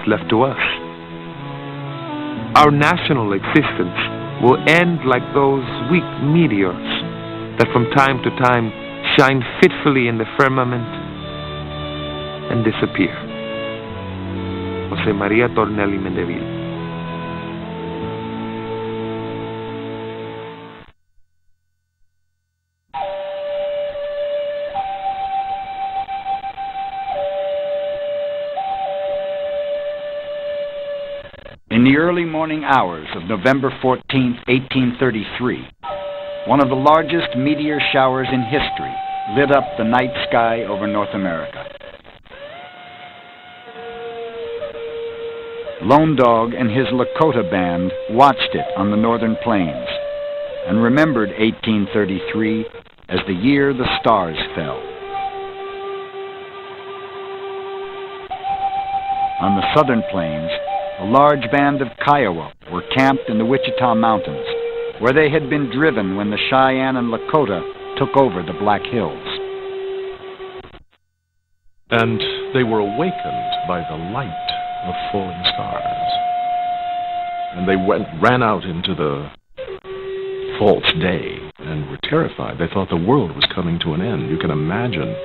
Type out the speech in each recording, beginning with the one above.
left to us. Our national existence will end like those weak meteors that from time to time shine fitfully in the firmament and disappear. José María Tornelli Mendeville. In the early morning hours of November 14, 1833, one of the largest meteor showers in history lit up the night sky over North America. Lone Dog and his Lakota band watched it on the northern plains and remembered 1833 as the year the stars fell. On the southern plains, a large band of Kiowa were camped in the Wichita Mountains, where they had been driven when the Cheyenne and Lakota took over the Black Hills. And they were awakened by the light of falling stars. And they ran out into the false day and were terrified. They thought the world was coming to an end. You can imagine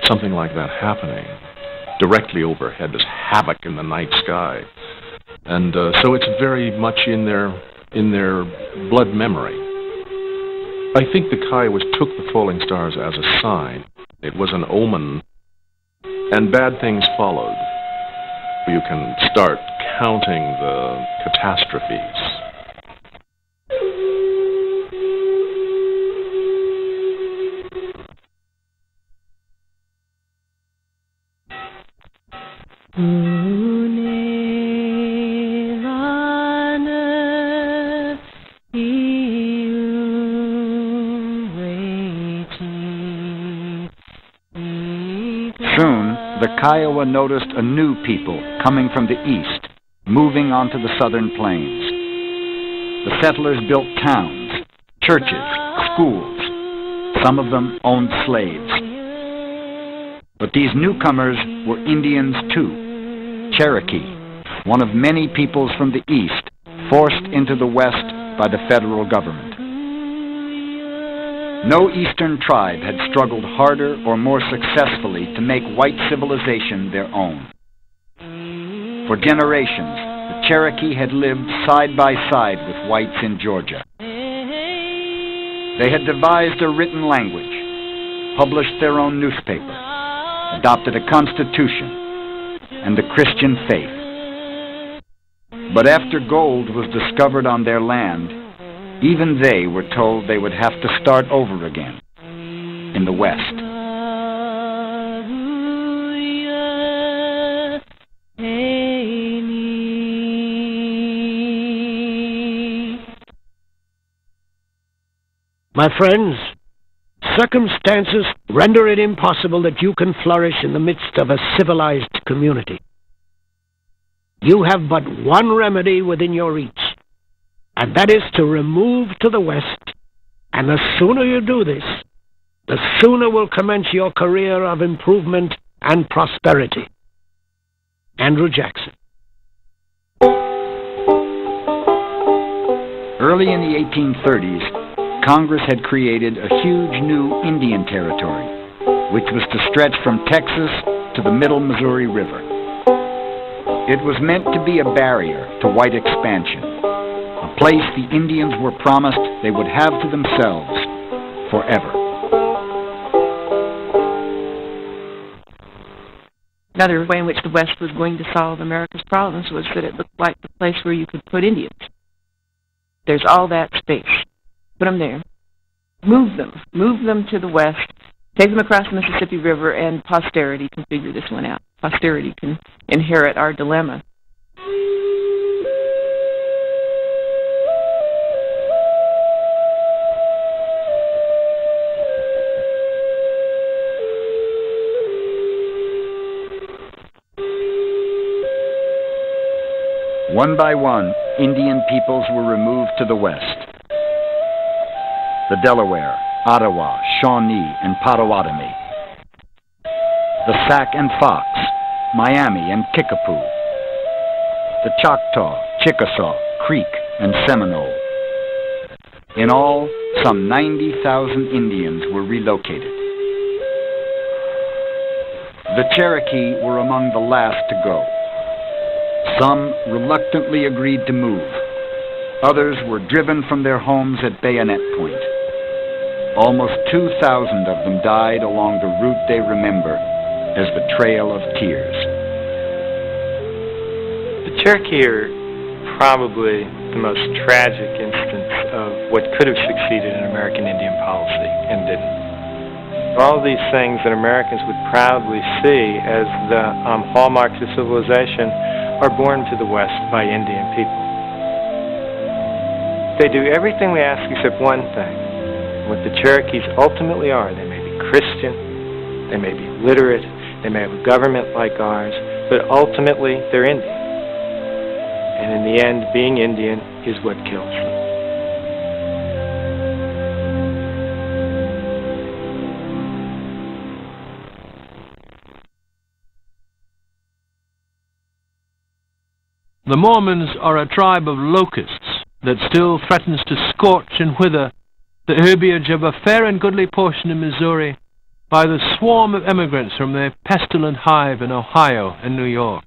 something like that happening directly overhead, this havoc in the night sky. And so it's very much in their blood memory. I think the Kiowas took the falling stars as a sign. It was an omen, and bad things followed. You can start counting the catastrophes. Soon, the Kiowa noticed a new people coming from the east, moving onto the southern plains. The settlers built towns, churches, schools. Some of them owned slaves. But these newcomers were Indians too. Cherokee, one of many peoples from the east, forced into the west by the federal government. No eastern tribe had struggled harder or more successfully to make white civilization their own. For generations, the Cherokee had lived side by side with whites in Georgia. They had devised a written language, published their own newspaper, adopted a constitution, and the Christian faith. But after gold was discovered on their land, even they were told they would have to start over again in the West. My friends, circumstances render it impossible that you can flourish in the midst of a civilized community. You have but one remedy within your reach, and that is to remove to the west, and the sooner you do this, the sooner will commence your career of improvement and prosperity. Andrew Jackson. Early in the 1830s, Congress had created a huge new Indian territory, which was to stretch from Texas to the Middle Missouri River. It was meant to be a barrier to white expansion, a place the Indians were promised they would have to themselves forever. Another way in which the West was going to solve America's problems was that it looked like the place where you could put Indians. There's all that space. Put them there. Move them to the west. Take them across the Mississippi River, and posterity can figure this one out. Posterity can inherit our dilemma. One by one, Indian peoples were removed to the west. The Delaware, Ottawa, Shawnee, and Potawatomi. The Sac and Fox, Miami, and Kickapoo, the Choctaw, Chickasaw, Creek, and Seminole. In all, some 90,000 Indians were relocated. The Cherokee were among the last to go. Some reluctantly agreed to move. Others were driven from their homes at bayonet point. Almost 2,000 of them died along the route they remember as the Trail of Tears. The Cherokee are probably the most tragic instance of what could have succeeded in American Indian policy and didn't. All these things that Americans would proudly see as the hallmarks of civilization are born to the West by Indian people. They do everything we ask except one thing. What the Cherokees ultimately are, they may be Christian, they may be literate, they may have a government like ours, but ultimately they're Indian. And in the end, being Indian is what kills them. The Mormons are a tribe of locusts that still threatens to scorch and wither the herbage of a fair and goodly portion of Missouri by the swarm of emigrants from their pestilent hive in Ohio and New York.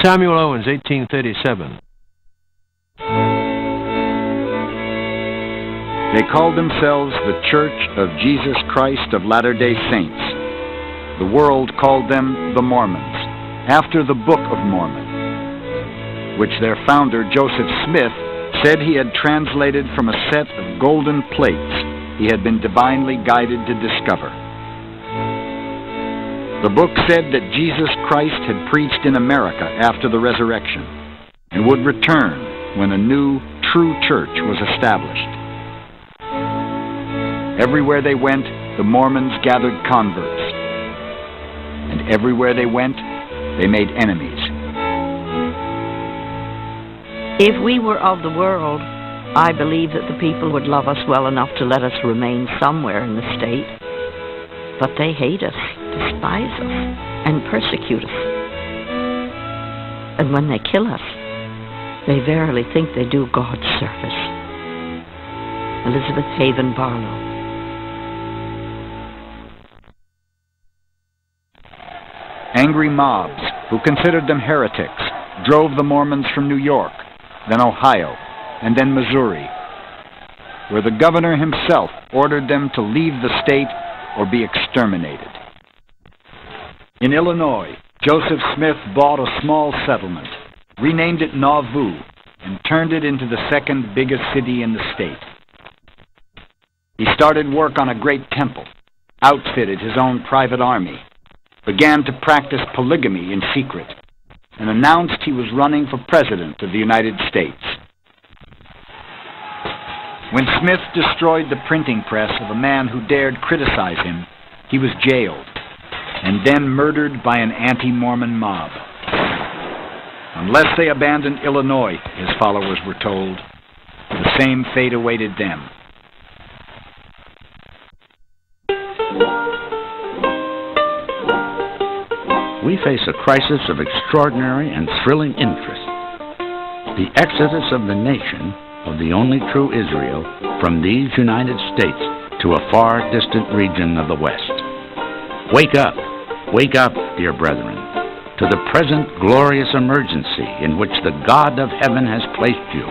Samuel Owens, 1837. They called themselves the Church of Jesus Christ of Latter-day Saints. The world called them the Mormons, after the Book of Mormon, which their founder, Joseph Smith, said he had translated from a set of golden plates he had been divinely guided to discover. The book said that Jesus Christ had preached in America after the resurrection and would return when a new, true church was established. Everywhere they went, the Mormons gathered converts. And everywhere they went, they made enemies. If we were of the world, I believe that the people would love us well enough to let us remain somewhere in the state. But they hate us, despise us, and persecute us. And when they kill us, they verily think they do God's service. Elizabeth Haven Barlow. Angry mobs, who considered them heretics, drove the Mormons from New York, then Ohio, and then Missouri, where the governor himself ordered them to leave the state or be exterminated. In Illinois, Joseph Smith bought a small settlement, renamed it Nauvoo, and turned it into the second biggest city in the state. He started work on a great temple, outfitted his own private army, began to practice polygamy in secret, and announced he was running for president of the United States. When Smith destroyed the printing press of a man who dared criticize him, he was jailed, and then murdered by an anti-Mormon mob. Unless they abandoned Illinois, his followers were told, the same fate awaited them. We face a crisis of extraordinary and thrilling interest. The exodus of the nation of the only true Israel from these United States to a far distant region of the West. Wake up, dear brethren, to the present glorious emergency in which the God of heaven has placed you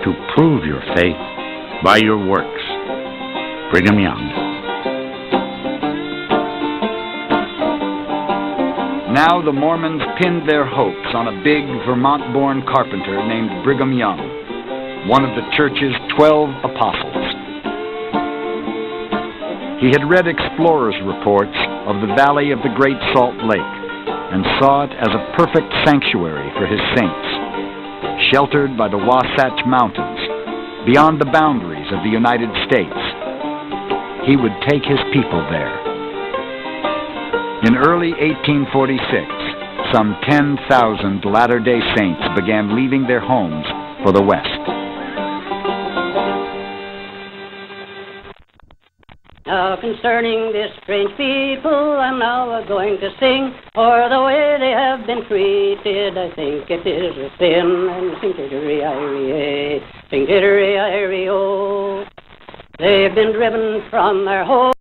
to prove your faith by your works. Brigham Young. Now the Mormons pinned their hopes on a big Vermont-born carpenter named Brigham Young, one of the church's 12 apostles. He had read explorers' reports of the valley of the Great Salt Lake and saw it as a perfect sanctuary for his saints, sheltered by the Wasatch Mountains, beyond the boundaries of the United States. He would take his people there. In early 1846, some 10,000 Latter-day Saints began leaving their homes for the West. Now concerning this strange people, I'm now going to sing, for the way they have been treated, I think it is a sin. And sing tittery-irie, sing tittery-irie-o. They've been driven from their home.